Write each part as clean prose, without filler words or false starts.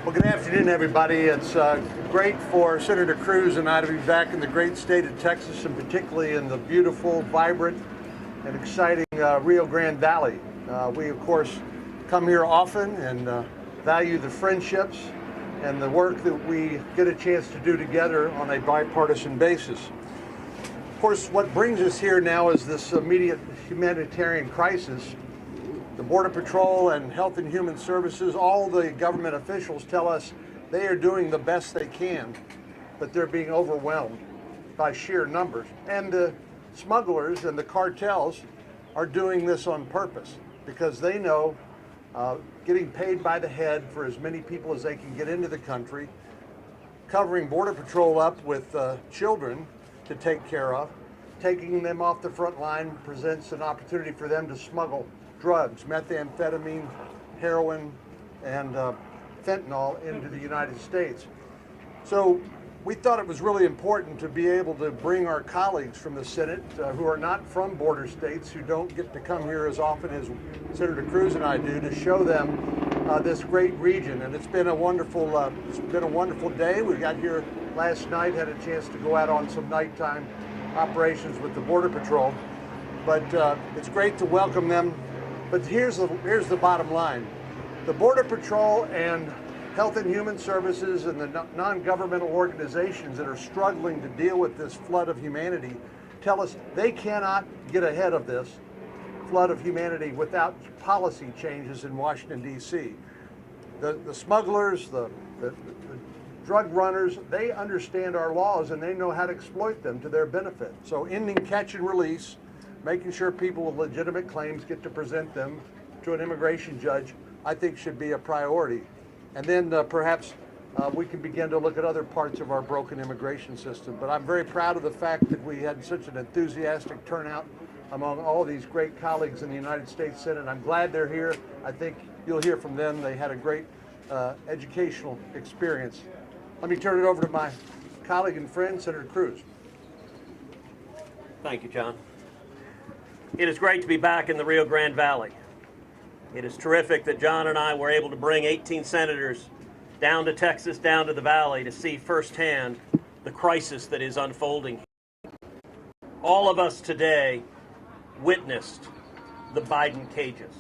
Well, good afternoon, everybody. It's great for Senator Cruz and I to be back in the great state of Texas, and particularly in the beautiful, vibrant, and exciting Rio Grande Valley. We, of course, come here often and value the friendships and the work that we get a chance to do together on a bipartisan basis. Of course, what brings us here now is this immediate humanitarian crisis. The Border Patrol and Health and Human Services, all the government officials tell us they are doing the best they can, but they're being overwhelmed by sheer numbers. And the smugglers and the cartels are doing this on purpose because they know getting paid by the head for as many people as they can get into the country, covering Border Patrol up with children to take care of, taking them off the front line presents an opportunity for them to smuggle drugs, methamphetamine, heroin, and fentanyl into the United States. So we thought it was really important to be able to bring our colleagues from the Senate who are not from border states, who don't get to come here as often as Senator Cruz and I do, to show them this great region. And it's been a wonderful day. We got here last night, had a chance to go out on some nighttime operations with the Border Patrol. But it's great to welcome them. But here's the bottom line. The Border Patrol and Health and Human Services and the non-governmental organizations that are struggling to deal with this flood of humanity tell us they cannot get ahead of this flood of humanity without policy changes in Washington, D.C. The smugglers, the drug runners, they understand our laws and they know how to exploit them to their benefit. So ending catch and release, making sure people with legitimate claims get to present them to an immigration judge, I think should be a priority. And then perhaps we can begin to look at other parts of our broken immigration system. But I'm very proud of the fact that we had such an enthusiastic turnout among all these great colleagues in the United States Senate. I'm glad they're here. I think you'll hear from them. They had a great educational experience. Let me turn it over to my colleague and friend, Senator Cruz. Thank you, John. It is great to be back in the Rio Grande Valley. It is terrific that John and I were able to bring 18 senators down to Texas, down to the valley, to see firsthand the crisis that is unfolding. All of us today witnessed the Biden cages.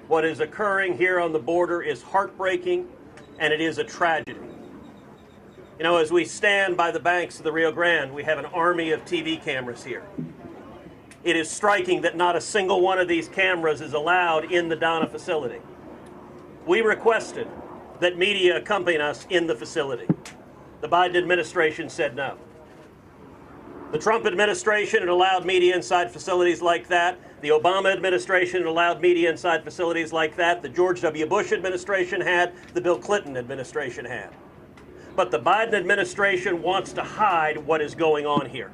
What is occurring here on the border is heartbreaking, and it is a tragedy. You know, as we stand by the banks of the Rio Grande, we have an army of TV cameras here. It is striking that not a single one of these cameras is allowed in the Donna facility. We requested that media accompany us in the facility. The Biden administration said no. The Trump administration had allowed media inside facilities like that. The Obama administration had allowed media inside facilities like that. The George W. Bush administration had. The Bill Clinton administration had. But the Biden administration wants to hide what is going on here.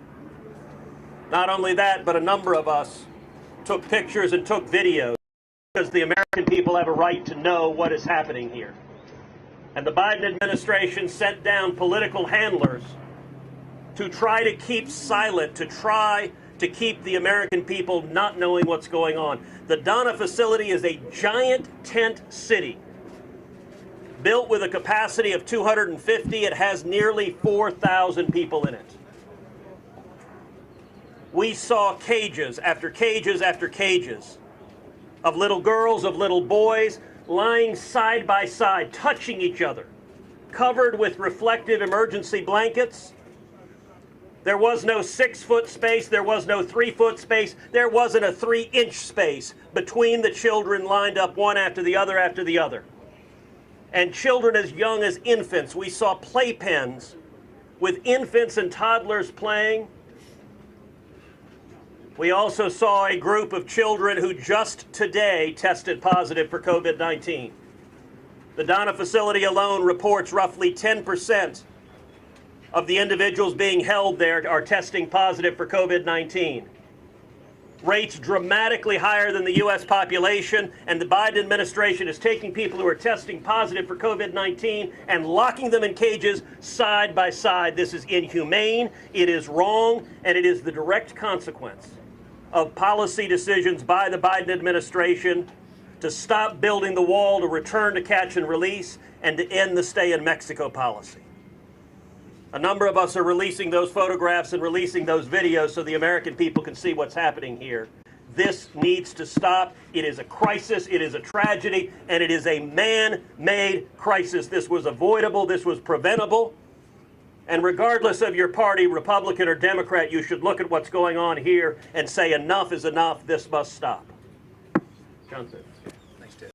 Not only that, but a number of us took pictures and took videos because the American people have a right to know what is happening here. And the Biden administration sent down political handlers to try to keep silent, to try to keep the American people not knowing what's going on. The Donna facility is a giant tent city built with a capacity of 250. It has nearly 4,000 people in it. We saw cages after cages after cages of little girls, of little boys, lying side by side, touching each other, covered with reflective emergency blankets. There was no 6-foot space, there was no 3-foot space, there wasn't a 3-inch space between the children lined up one after the other after the other. And children as young as infants, we saw playpens with infants and toddlers playing. We also saw a group of children who just today tested positive for COVID-19. The Donna facility alone reports roughly 10% of the individuals being held there are testing positive for COVID-19. Rates dramatically higher than the U.S. population, and the Biden administration is taking people who are testing positive for COVID-19 and locking them in cages side by side. This is inhumane, it is wrong, and it is the direct consequence of policy decisions by the Biden administration to stop building the wall, to return to catch and release, and to end the stay in Mexico policy. A number of us are releasing those photographs and releasing those videos so the American people can see what's happening here. This needs to stop. It is a crisis, it is a tragedy, and it is a man-made crisis. This was avoidable, this was preventable. And regardless of your party, Republican or Democrat, you should look at what's going on here and say enough is enough, this must stop. Johnson.